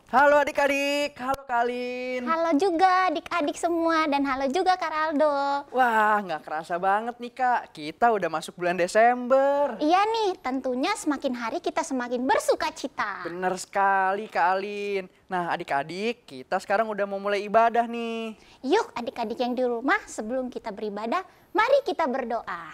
Halo adik-adik, halo Kalin. Halo juga adik-adik semua dan halo juga Kak Aldo. Wah, nggak kerasa banget nih Kak, kita udah masuk bulan Desember. Iya nih, tentunya semakin hari kita semakin bersuka cita. Bener sekali Kak Alin. Nah adik-adik, kita sekarang udah mau mulai ibadah nih. Yuk adik-adik yang di rumah, sebelum kita beribadah, mari kita berdoa.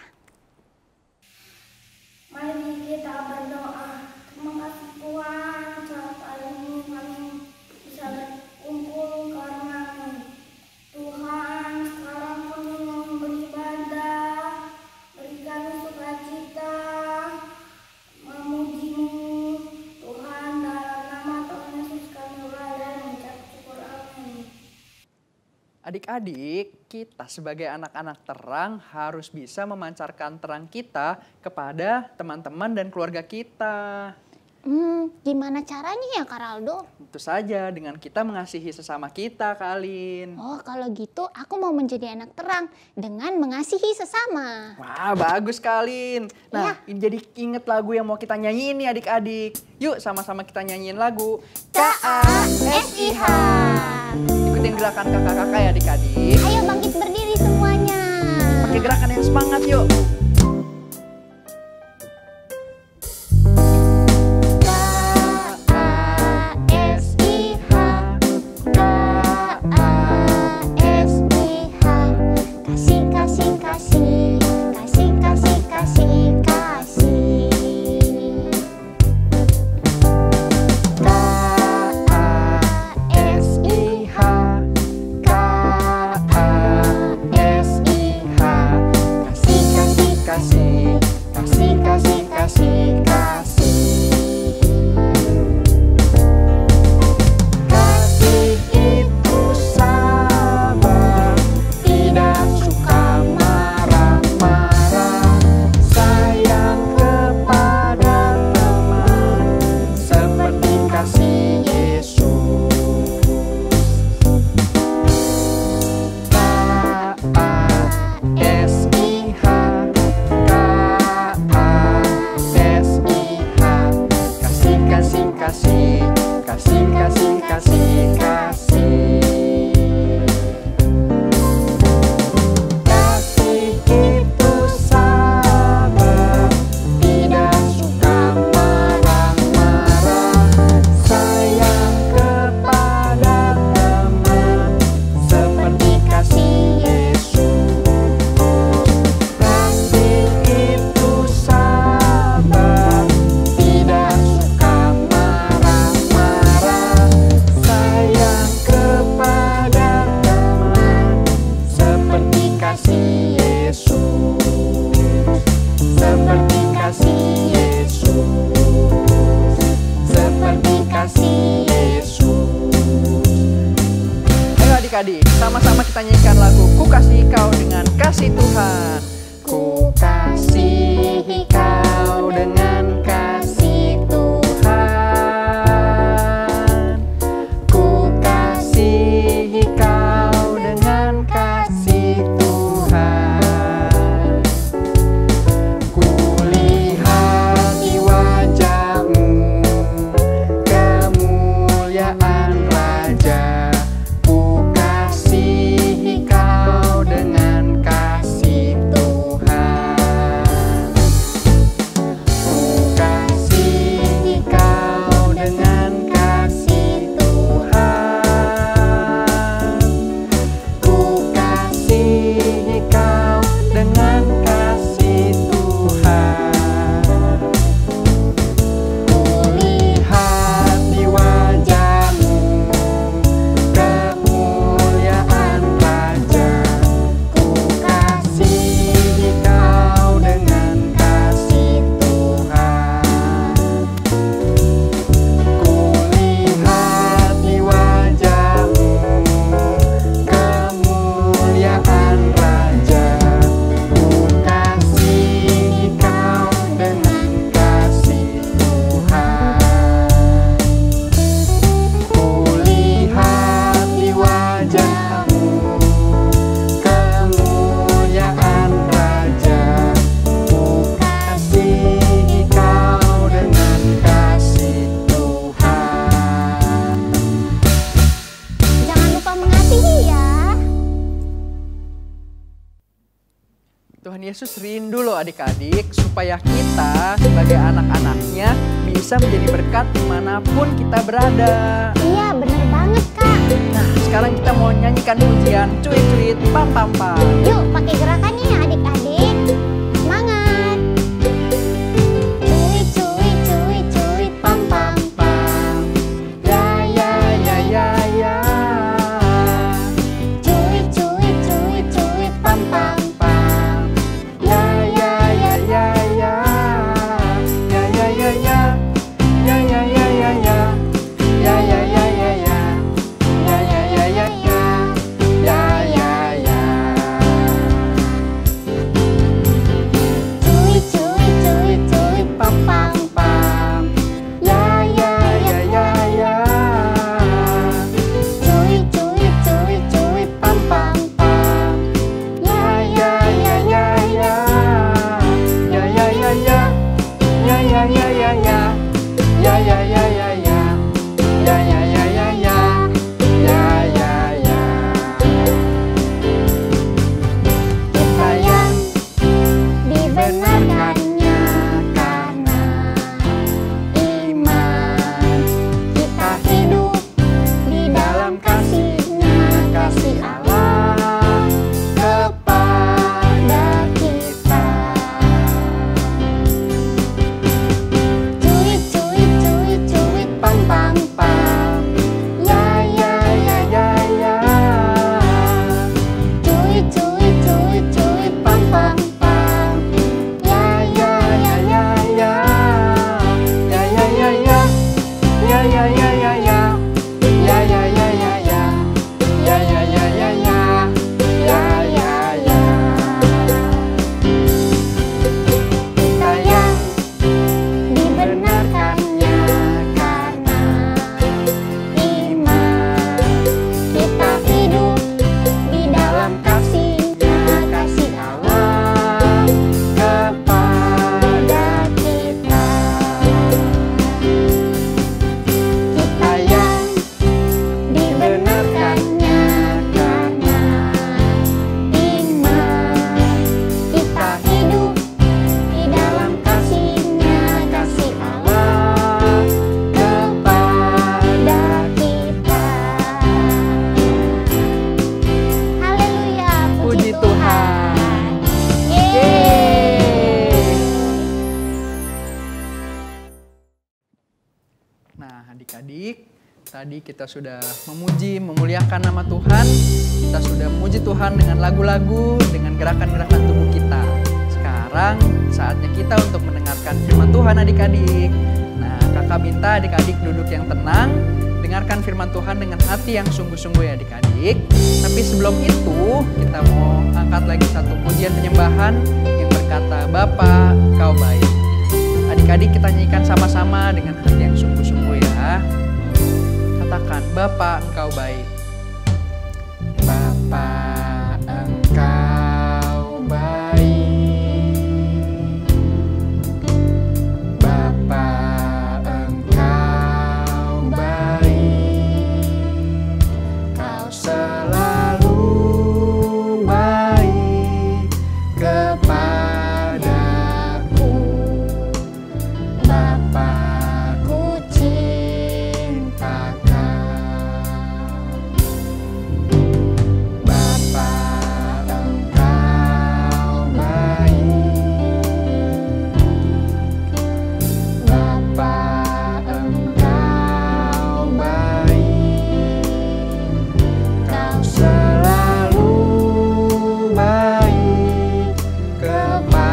Mari kita berdoa. Terima kasih Tuhan, saat hari ini kami bisa berkumpul karena-Mu. Tuhan, sekarang kami mau beribadah, beri kami sukacita, memuji-Mu. Tuhan, dalam nama Tuhan Yesus kami berdoa dan mengucap syukur. Amin. Adik-adik, kita sebagai anak-anak terang harus bisa memancarkan terang kita kepada teman-teman dan keluarga kita. Gimana caranya ya Kak Aldo? Tentu saja dengan kita mengasihi sesama kita, Kak Alin. Oh kalau gitu aku mau menjadi anak terang dengan mengasihi sesama. Wah, bagus Kalin. Nah, Iya. jadi inget lagu yang mau kita nyanyiin nih adik-adik. Yuk sama-sama kita nyanyiin lagu KASIH. Ikutin gerakan kakak-kakak ya adik-adik. Ayo bangkit berdiri semuanya. Pakai gerakan yang semangat yuk. Adik-adik, sama-sama kita nyanyikan lagu Ku Kasih Kau dengan Kasih Tuhan. Ku kasihi kau dengan kasih Tuhan. Ku kasihi kau dengan kasih Tuhan. Ku lihat di wajah-Mu kemuliaan Raja. Kau dengan kasih Tuhan. Tuhan Yesus rindu loh adik-adik supaya kita sebagai anak-anaknya bisa menjadi berkat dimanapun kita berada. Iya, bener banget Kak. Nah, sekarang kita mau nyanyikan pujian cuit-cuit pam pam pam. Yuk, pakai gerakannya ya adik-adik. Semangat. Cuit, cuit, cuit, cuit, pam pam pam. Ya ya ya ya ya. Cuit, cuit, cuit, cuit, pam pam pam. Ya ya ya ya ya. Ya ya ya ya. Ya ya ya ya ya. Ya ya ya ya ya. Ya ya ya ya ya. Ya ya ya. Cuit, cuit, cuit, cuit, pam pam pam. Ya ya ya ya ya. Cuit, cuit, cuit, cuit, pam pam pam. Ya ya ya ya ya. Ya ya ya ya. Ya ya ya ya ya. Ya ya ya ya ya. Ya ya ya ya ya. Ya ya ya. Kita yang dibenarkannya karena iman, kita hidup di dalam kasih-Nya, kasih Allah kepada kita. Cuit, cuit, cuit, cuit, pam pam pam. Ya ya ya ya ya. Cuit, cuit, cuit, cuit, pam pam pam. Ya ya ya ya ya. Ya ya ya ya. Ya ya ya ya ya. Ya ya ya ya ya. Ya ya ya ya ya. Ya ya ya. Kita yang dibenarkannya karena iman, kita hidup di dalam kasih-Nya, kasih Allah kepada kita. Kita yang dibenarkannya karena iman, kita hidup di dalam kasih-Nya, kasih Allah kepada kita. Haleluya, Puji Tuhan. Yeay. Nah, adik-adik, tadi kita sudah memuji, memuliakan nama Tuhan. Kita sudah memuji Tuhan dengan lagu-lagu, dengan gerakan-gerakan tubuh kita. Sekarang saatnya kita untuk mendengarkan firman Tuhan adik-adik. Nah, kakak minta adik-adik duduk yang tenang, dengarkan firman Tuhan dengan hati yang sungguh-sungguh ya adik-adik. Tapi sebelum itu, kita mau angkat lagi satu pujian penyembahan yang berkata, Bapa, Engkau baik. Adik-adik kita nyanyikan sama-sama dengan hati yang sungguh-sungguh ya. Katakan, Bapa Engkau baik. Bapa Engkau baik. Bapa Engkau baik. Kau selalu baik kepadaku. Bapakku cinta Kau. Bapa Engkau baik. Bapa Engkau baik. Kau selalu baik kepadaku.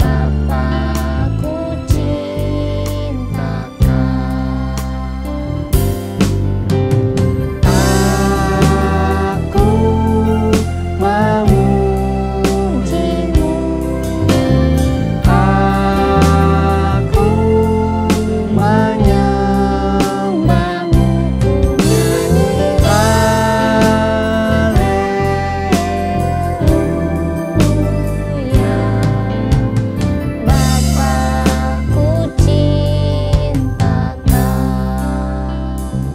Bapakku cinta Kau. Aku memujimu. Aku menyembahmu. Haleluya. Bapakku cinta Kau.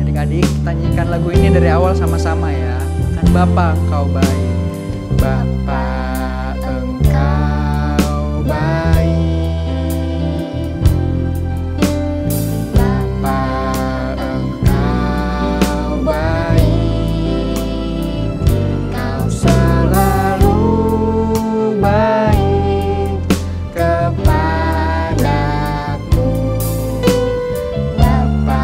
Adik-adik, kita nyanyikan lagu ini dari awal sama-sama ya. katakan Bapa Engkau baik. Bapa Engkau baik. Bapa Engkau baik. Kau selalu baik kepadaku. Bapa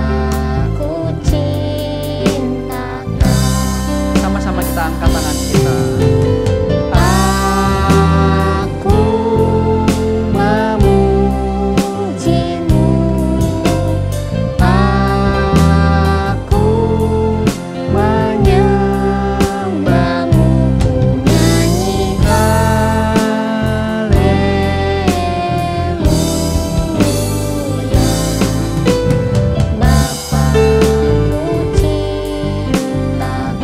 ku cintakan. Sama-sama kita angkat tangan kita. Aku memujimu. Aku menyembahmu. Ku nyanyi haleluya. Bapa ku cintakan.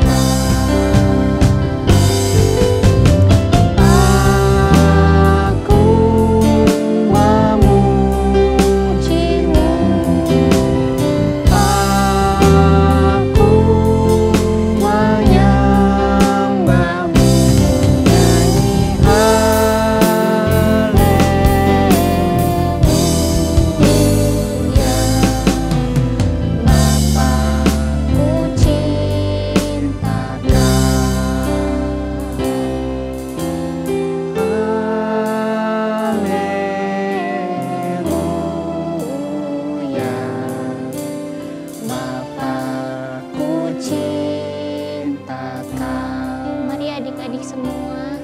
Aku memujimu. Aku menyembahmu. Nyanyi haleluya. Bapa ku cintakan. Haleluya. Bapa ku cintakan. Mari adik-adik semua,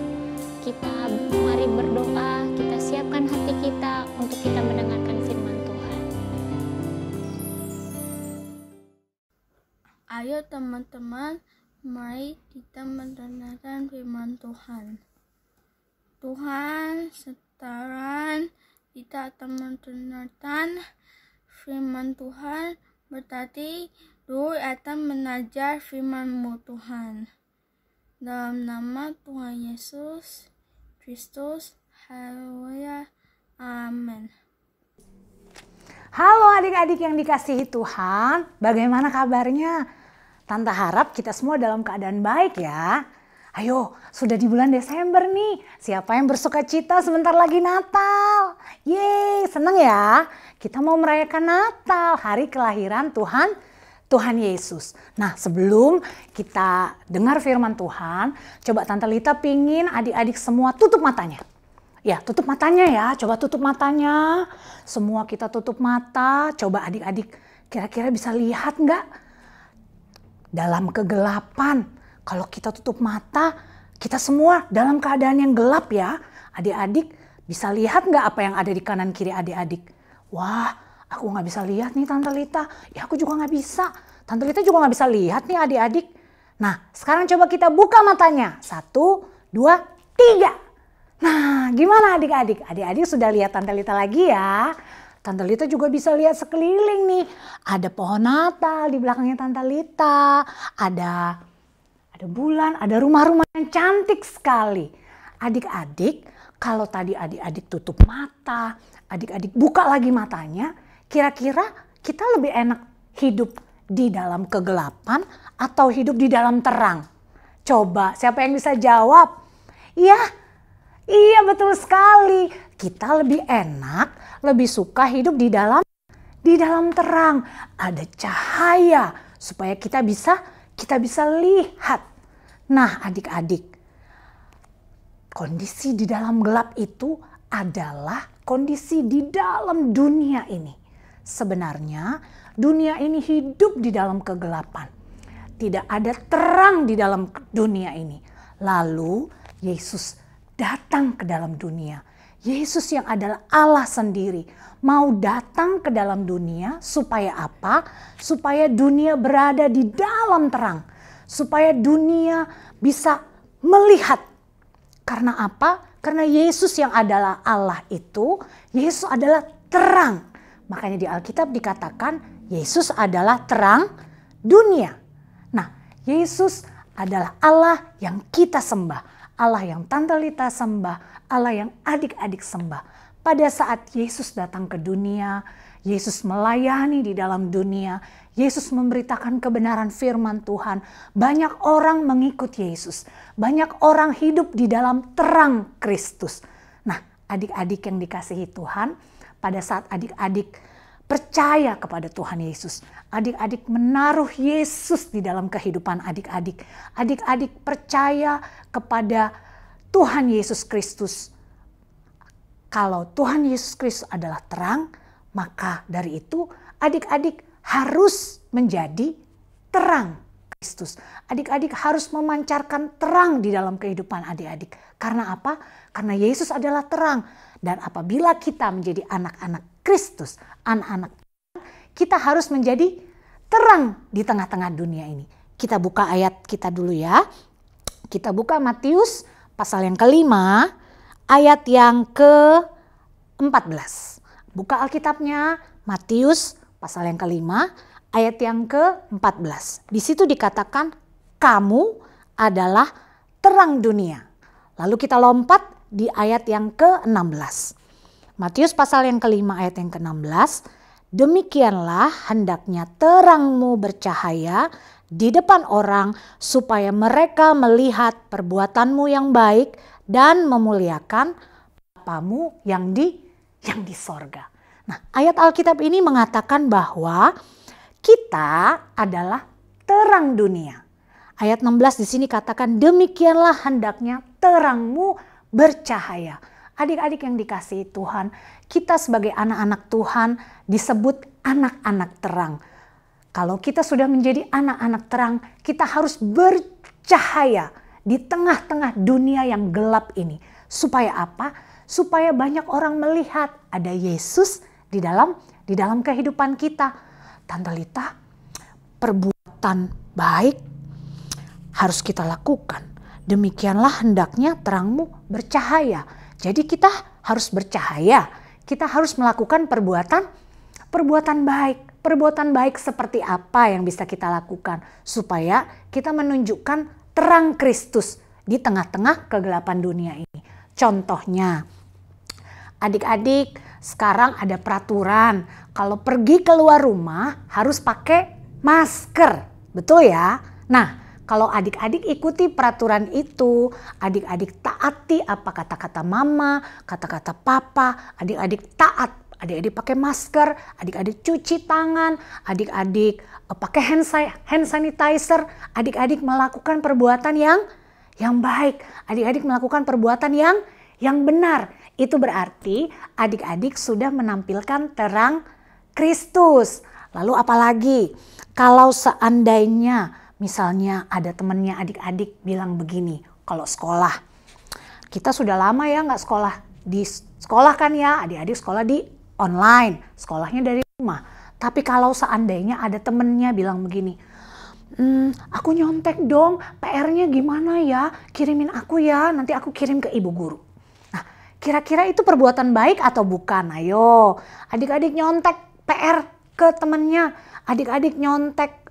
mari berdoa, kita siapkan hati kita untuk kita mendengarkan firman Tuhan. Ayo teman-teman, mari kita mendengarkan firman Tuhan. Tuhan, sekarang kita akan mendengarkan firman Tuhan. Berarti Dulu akan mengajar firman-Mu Tuhan. Dalam nama Tuhan Yesus Kristus, haleluya, amin. Halo adik-adik yang dikasihi Tuhan, bagaimana kabarnya? Tante harap kita semua dalam keadaan baik ya. Ayo, sudah di bulan Desember nih. Siapa yang bersuka cita sebentar lagi Natal? Yeay, seneng ya. Kita mau merayakan Natal, hari kelahiran Tuhan Yesus. Nah, sebelum kita dengar firman Tuhan, coba Tante Lita pingin adik-adik semua tutup matanya. Ya, tutup matanya ya. Coba tutup matanya. Semua kita tutup mata. Coba adik-adik kira-kira bisa lihat nggak? Dalam kegelapan, kalau kita tutup mata, kita semua dalam keadaan yang gelap ya. Adik-adik bisa lihat nggak apa yang ada di kanan kiri adik-adik? Wah, aku nggak bisa lihat nih Tante Lita. Ya aku juga nggak bisa. Tante Lita juga nggak bisa lihat nih adik-adik. Nah, sekarang coba kita buka matanya. 1, 2, 3. Nah, gimana adik-adik? Adik-adik sudah lihat Tante Lita lagi ya? Tante Lita juga bisa lihat sekeliling nih. Ada pohon Natal di belakangnya Tante Lita. Ada bulan, ada rumah-rumah yang cantik sekali. Adik-adik, kalau tadi adik-adik tutup mata, adik-adik buka lagi matanya, kira-kira kita lebih enak hidup di dalam kegelapan atau hidup di dalam terang? Coba, siapa yang bisa jawab? Iya betul sekali. Kita lebih enak, lebih suka hidup di dalam terang. Ada cahaya supaya kita bisa lihat. Nah, adik-adik, kondisi di dalam gelap itu adalah kondisi di dalam dunia ini. Sebenarnya dunia ini hidup di dalam kegelapan. Tidak ada terang di dalam dunia ini. Lalu Yesus datang ke dalam dunia. Yesus yang adalah Allah sendiri mau datang ke dalam dunia supaya apa? Supaya dunia berada di dalam terang. Supaya dunia bisa melihat. Karena apa? Karena Yesus yang adalah Allah itu, Yesus adalah terang. Makanya di Alkitab dikatakan Yesus adalah terang dunia. Nah, Yesus adalah Allah yang kita sembah. Allah yang Tante Lita sembah, Allah yang adik-adik sembah. Pada saat Yesus datang ke dunia, Yesus melayani di dalam dunia, Yesus memberitakan kebenaran firman Tuhan. Banyak orang mengikut Yesus. Banyak orang hidup di dalam terang Kristus. Nah, adik-adik yang dikasihi Tuhan, pada saat adik-adik percaya kepada Tuhan Yesus, adik-adik menaruh Yesus di dalam kehidupan adik-adik. Adik-adik percaya kepada Tuhan Yesus Kristus. Kalau Tuhan Yesus Kristus adalah terang, maka dari itu adik-adik harus menjadi terang Kristus. Adik-adik harus memancarkan terang di dalam kehidupan adik-adik. Karena apa? Karena Yesus adalah terang. Dan apabila kita menjadi anak-anak Kristus, anak-anak Tuhan, kita harus menjadi terang di tengah-tengah dunia ini. Kita buka ayat kita dulu ya. Kita buka Matius pasal yang kelima, ayat yang ke-14. Buka Alkitabnya, Matius pasal yang kelima, ayat yang ke-14. Di situ dikatakan, kamu adalah terang dunia. Lalu kita lompat di ayat yang ke-16. Matius pasal yang kelima, ayat yang ke-16. Demikianlah hendaknya terangmu bercahaya di depan orang, supaya mereka melihat perbuatanmu yang baik dan memuliakan Bapamu yang di sorga. Nah, ayat Alkitab ini mengatakan bahwa kita adalah terang dunia. Ayat 16 di sini katakan, demikianlah hendaknya terangmu bercahaya. Adik-adik yang dikasihi Tuhan, kita sebagai anak-anak Tuhan disebut anak-anak terang. Kalau kita sudah menjadi anak-anak terang, kita harus bercahaya di tengah-tengah dunia yang gelap ini. Supaya apa? Supaya banyak orang melihat ada Yesus di dalam kehidupan kita. Tante Lita, perbuatan baik harus kita lakukan. Demikianlah hendaknya terangmu bercahaya. Jadi kita harus bercahaya. Kita harus melakukan perbuatan baik. Perbuatan baik seperti apa yang bisa kita lakukan supaya kita menunjukkan terang Kristus di tengah-tengah kegelapan dunia ini. Contohnya, adik-adik, sekarang ada peraturan kalau pergi keluar rumah harus pakai masker. Betul ya? Nah, kalau adik-adik ikuti peraturan itu, adik-adik taati apa kata-kata mama, kata-kata papa, adik-adik taat, adik-adik pakai masker, adik-adik cuci tangan, adik-adik pakai hand sanitizer, adik-adik melakukan perbuatan yang baik, adik-adik melakukan perbuatan yang benar. Itu berarti adik-adik sudah menampilkan terang Kristus. Lalu apalagi kalau seandainya misalnya ada temannya adik-adik bilang begini, kalau sekolah, kita sudah lama ya nggak sekolah di sekolah kan ya, adik-adik sekolah di online, sekolahnya dari rumah. Tapi kalau seandainya ada temennya bilang begini, aku nyontek dong, PR-nya gimana ya, kirimin aku ya, nanti aku kirim ke ibu guru. Nah, kira-kira itu perbuatan baik atau bukan? Ayo, adik-adik nyontek PR ke temennya, adik-adik nyontek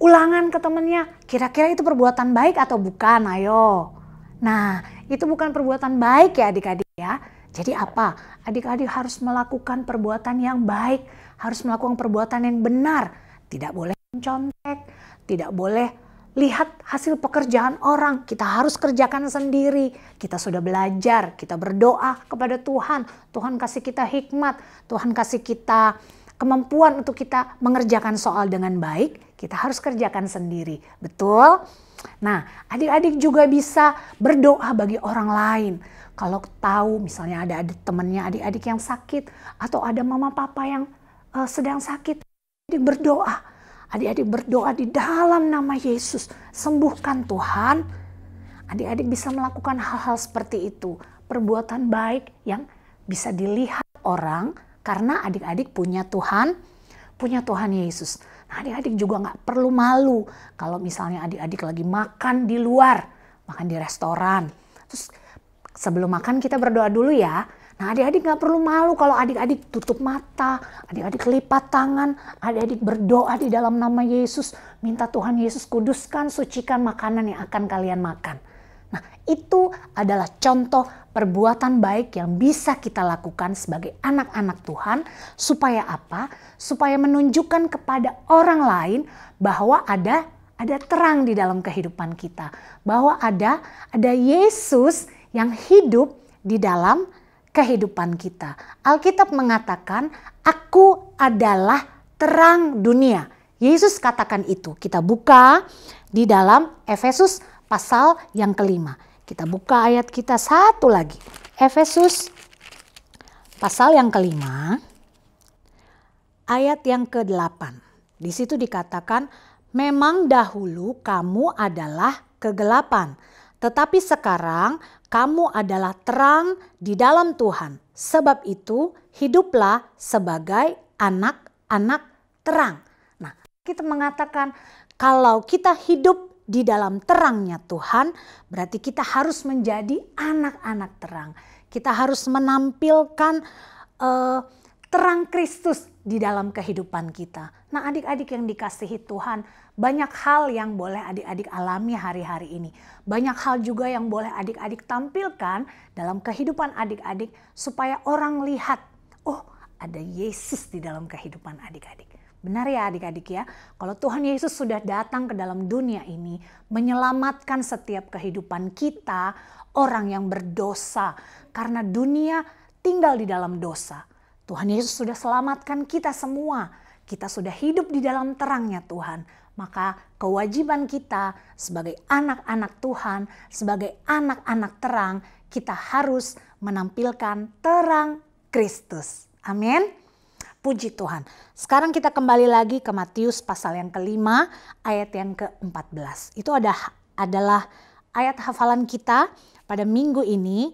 ulangan ke temennya, kira-kira itu perbuatan baik atau bukan? Ayo. Nah, itu bukan perbuatan baik ya adik-adik ya. Jadi apa? Adik-adik harus melakukan perbuatan yang baik, harus melakukan perbuatan yang benar. Tidak boleh mencontek, tidak boleh lihat hasil pekerjaan orang. Kita harus kerjakan sendiri. Kita sudah belajar, kita berdoa kepada Tuhan. Tuhan kasih kita hikmat, Tuhan kasih kita kemampuan untuk kita mengerjakan soal dengan baik. Kita harus kerjakan sendiri. Betul? Nah, adik-adik juga bisa berdoa bagi orang lain. Kalau tahu misalnya ada temannya adik-adik yang sakit atau ada mama papa yang sedang sakit, adik berdoa. Adik-adik berdoa di dalam nama Yesus, sembuhkan Tuhan. Adik-adik bisa melakukan hal-hal seperti itu. Perbuatan baik yang bisa dilihat orang karena adik-adik punya Tuhan Yesus. Nah, adik-adik juga nggak perlu malu kalau misalnya adik-adik lagi makan di luar, makan di restoran. Terus sebelum makan kita berdoa dulu ya. Nah, adik-adik gak perlu malu kalau adik-adik tutup mata, adik-adik lipat tangan, adik-adik berdoa di dalam nama Yesus. Minta Tuhan Yesus kuduskan, sucikan makanan yang akan kalian makan. Nah, itu adalah contoh perbuatan baik yang bisa kita lakukan sebagai anak-anak Tuhan. Supaya apa? Supaya menunjukkan kepada orang lain bahwa ada terang di dalam kehidupan kita. Bahwa ada Yesus yang hidup di dalam kehidupan kita. Alkitab mengatakan, aku adalah terang dunia. Yesus katakan itu. Kita buka di dalam Efesus pasal yang kelima. Kita buka ayat kita satu lagi. Efesus pasal yang kelima, ayat yang ke-8. Di situ dikatakan, memang dahulu kamu adalah kegelapan, tetapi sekarang kamu adalah terang di dalam Tuhan. Sebab itu hiduplah sebagai anak-anak terang. Nah, kita mengatakan kalau kita hidup di dalam terangnya Tuhan, berarti kita harus menjadi anak-anak terang. Kita harus menampilkan terang Kristus di dalam kehidupan kita. Nah, adik-adik yang dikasihi Tuhan, banyak hal yang boleh adik-adik alami hari-hari ini. Banyak hal juga yang boleh adik-adik tampilkan dalam kehidupan adik-adik supaya orang lihat, oh, ada Yesus di dalam kehidupan adik-adik. Benar ya adik-adik ya, kalau Tuhan Yesus sudah datang ke dalam dunia ini menyelamatkan setiap kehidupan kita, orang yang berdosa, karena dunia tinggal di dalam dosa. Tuhan Yesus sudah selamatkan kita semua, kita sudah hidup di dalam terangnya Tuhan. Maka kewajiban kita sebagai anak-anak Tuhan, sebagai anak-anak terang, kita harus menampilkan terang Kristus. Amin. Puji Tuhan. Sekarang kita kembali lagi ke Matius pasal yang kelima, ayat yang ke-14. Itu adalah ayat hafalan kita pada minggu ini.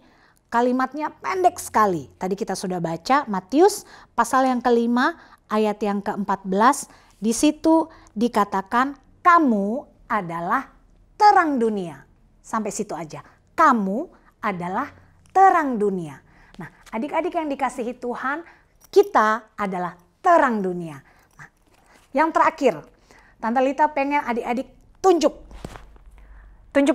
Kalimatnya pendek sekali. Tadi kita sudah baca Matius pasal yang kelima, ayat yang ke-14. Di situ dikatakan kamu adalah terang dunia. Sampai situ aja. Kamu adalah terang dunia. Nah, adik-adik yang dikasihi Tuhan, kita adalah terang dunia. Nah, yang terakhir, Tante Lita pengen adik-adik tunjuk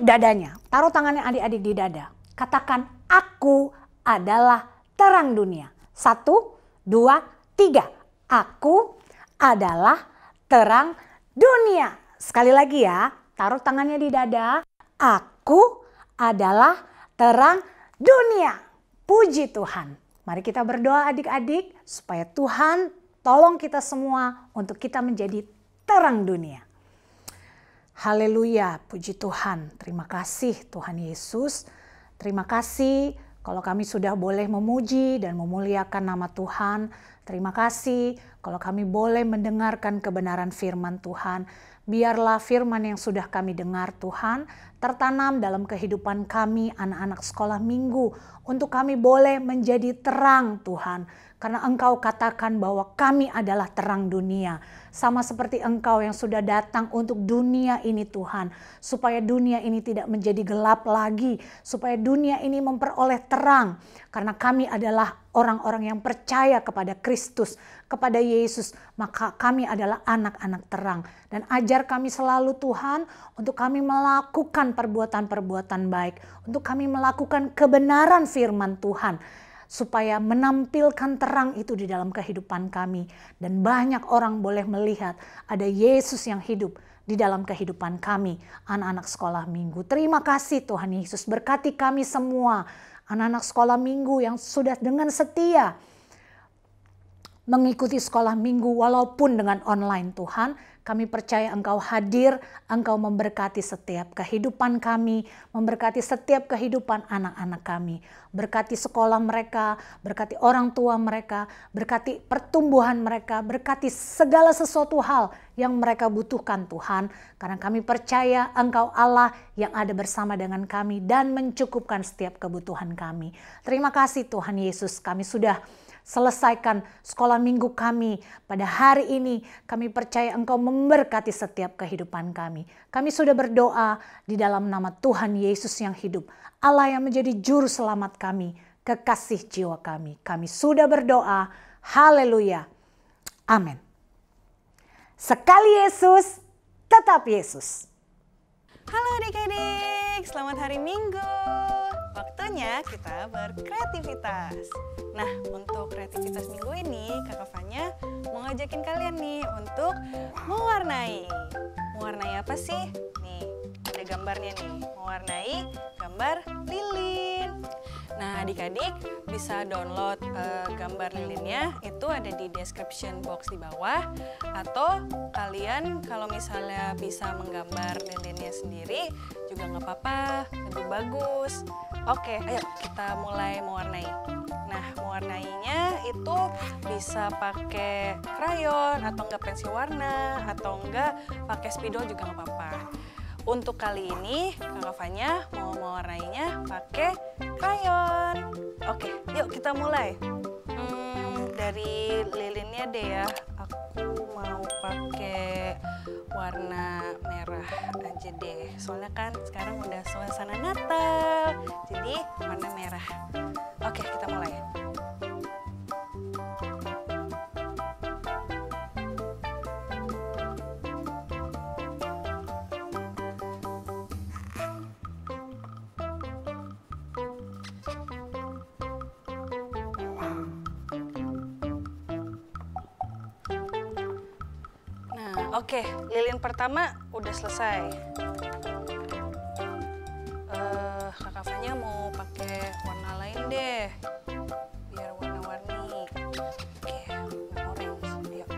dadanya. Taruh tangannya adik-adik di dada. Katakan, aku adalah terang dunia. 1, 2, 3. Aku adalah terang dunia. Sekali lagi ya, taruh tangannya di dada. Aku adalah terang dunia. Puji Tuhan. Mari kita berdoa adik-adik supaya Tuhan tolong kita semua untuk kita menjadi terang dunia. Haleluya, puji Tuhan. Terima kasih Tuhan Yesus. Terima kasih kalau kami sudah boleh memuji dan memuliakan nama Tuhan. Terima kasih kalau kami boleh mendengarkan kebenaran firman Tuhan. Biarlah firman yang sudah kami dengar Tuhan tertanam dalam kehidupan kami anak-anak sekolah minggu. Untuk kami boleh menjadi terang Tuhan. Karena Engkau katakan bahwa kami adalah terang dunia. Sama seperti Engkau yang sudah datang untuk dunia ini Tuhan. Supaya dunia ini tidak menjadi gelap lagi. Supaya dunia ini memperoleh terang. Karena kami adalah orang-orang yang percaya kepada Kristus, kepada Yesus. Maka kami adalah anak-anak terang. Dan ajar kami selalu Tuhan untuk kami melakukan perbuatan-perbuatan baik. Untuk kami melakukan kebenaran firman Tuhan. Supaya menampilkan terang itu di dalam kehidupan kami. Dan banyak orang boleh melihat ada Yesus yang hidup di dalam kehidupan kami, anak-anak sekolah minggu. Terima kasih Tuhan Yesus, berkati kami semua, anak-anak sekolah minggu yang sudah dengan setia mengikuti sekolah minggu walaupun dengan online Tuhan. Kami percaya Engkau hadir, Engkau memberkati setiap kehidupan kami, memberkati setiap kehidupan anak-anak kami. Berkati sekolah mereka, berkati orang tua mereka, berkati pertumbuhan mereka, berkati segala sesuatu hal yang mereka butuhkan Tuhan. Karena kami percaya Engkau Allah yang ada bersama dengan kami dan mencukupkan setiap kebutuhan kami. Terima kasih Tuhan Yesus, kami sudah selesaikan sekolah minggu kami pada hari ini. Kami percaya Engkau memberkati setiap kehidupan kami. Kami sudah berdoa di dalam nama Tuhan Yesus yang hidup, Allah yang menjadi juru selamat kami, kekasih jiwa kami. Kami sudah berdoa. Haleluya. Amin. Sekali Yesus, tetap Yesus. Halo adik-adik. adik-adik, selamat hari Minggu. Waktunya kita berkreativitas. Nah, untuk kreativitas minggu ini, Kakak Fanya mau ngajakin kalian nih untuk mewarnai. Mewarnai apa sih? Nih, ada gambarnya nih. Mewarnai gambar lilin. Nah, adik-adik bisa download gambar lilinnya, itu ada di description box di bawah. Atau kalian kalau misalnya bisa menggambar lilinnya sendiri juga nggak apa-apa, lebih bagus. Oke, ayo kita mulai mewarnai. Nah, mewarnainya itu bisa pakai krayon atau enggak pensil warna atau enggak pakai spidol juga nggak apa-apa. Untuk kali ini Kakak Fanya mau mewarnainya pakai krayon. Oke, yuk kita mulai. Dari lilinnya deh ya. Aku mau pakai warna merah aja deh. Soalnya kan sekarang udah suasana Natal. Jadi warna merah. Oke, kita mulai. Oke, lilin pertama udah selesai. Kakak Fanya mau pakai warna lain deh, biar warna-warni. Oke, warna orange. Yuk.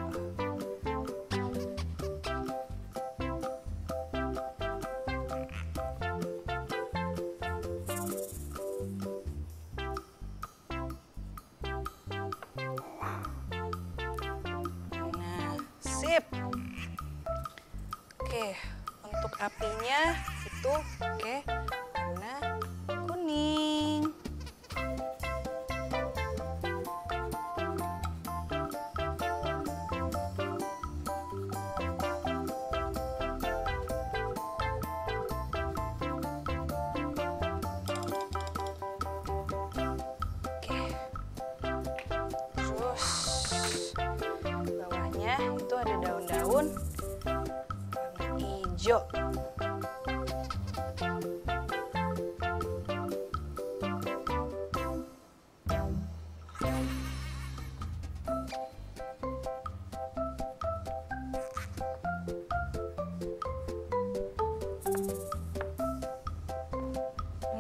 Nah, sip. Oke, untuk apinya itu pakai warna kuning. Oke, terus bawahnya itu ada daun-daun hijau.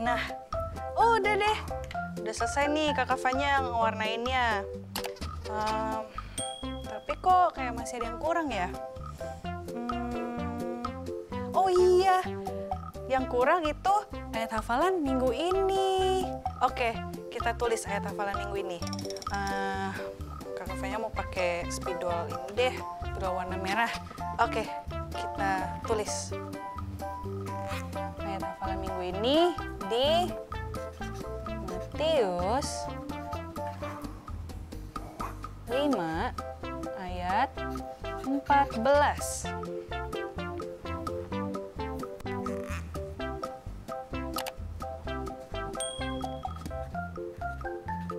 Nah, udah deh. Udah selesai nih Kakak Fanya ngewarnainnya. Tapi kok kayak masih ada yang kurang ya? Oh iya, yang kurang itu ayat hafalan minggu ini. Oke, kita tulis ayat hafalan minggu ini. Kakak Fanya mau pakai spidol ini deh, spidol warna merah. Oke, kita tulis. Ayat hafalan minggu ini di Matius 5 ayat 14.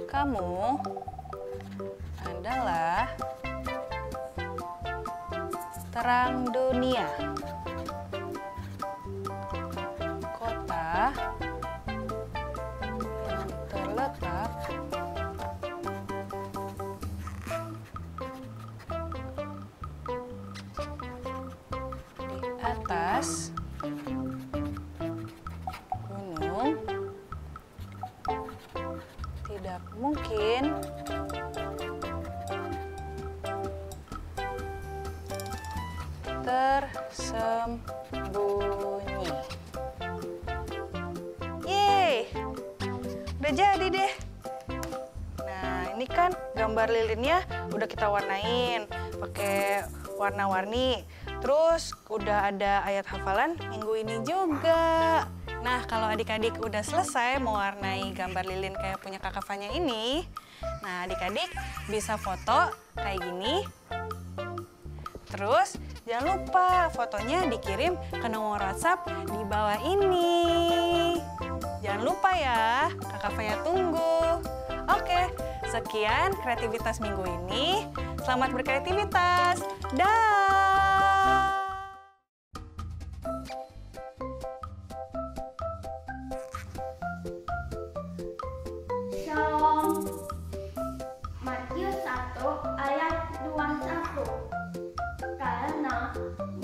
Kamu adalah terang dunia. Kota yang terletak di atas gunung tidak mungkin tersembunyi. Yeay, udah jadi deh. Nah, ini kan gambar lilinnya udah kita warnain pakai warna-warni. Terus udah ada ayat hafalan minggu ini juga. Nah, kalau adik-adik udah selesai mewarnai gambar lilin kayak punya Kakak Fanya ini, nah adik-adik bisa foto kayak gini. Terus jangan lupa fotonya dikirim ke nomor WhatsApp di bawah ini. Jangan lupa ya, Kakak Fanya tunggu. Oke, sekian kreativitas minggu ini. Selamat berkreativitas. Dah.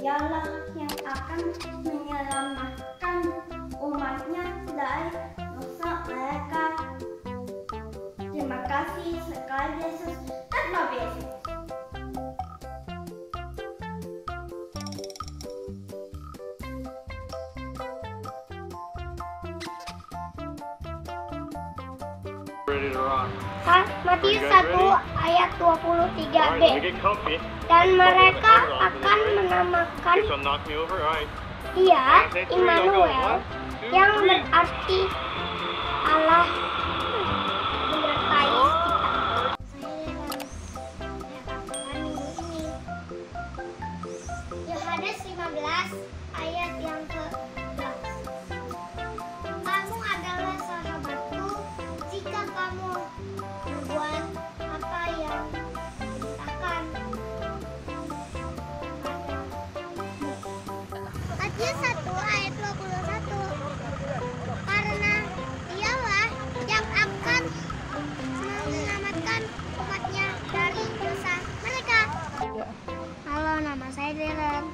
Dialah yang akan menyelamatkan umatnya dari dosa mereka. Terima kasih sekali Yesus dan Nabi Yesus. Matius 1 ayat 23b. Dan mereka akan menamakan Dia Immanuel, yang berarti Allah menyertai kita. Yohanes 15 ayat yang ke-11. Kamu adalah sahabatku jika kamu berbuat apa yang diperintahkan. Matius 1 ayat 21. Karena Dialah yang akan menyelamatkan umatnya dari dosa mereka. Halo, nama saya Dylan.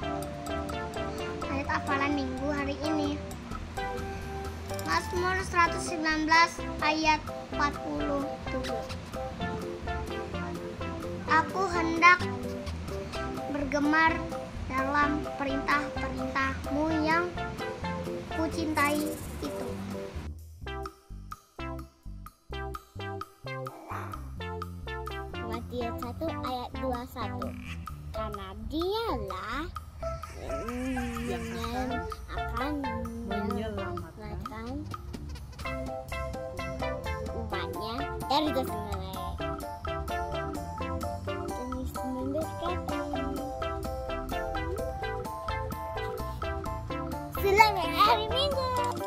Ayat hafalan minggu hari ini Mazmur 119 ayat 47. Aku hendak bergemar dalam perintah-perintah-Mu yang kucintai itu. Matius 1 ayat 21. Karena Dialah yang akan menyelamatkan umatnya dari dosa mereka. Tulis memberkati. Selamat hari Minggu.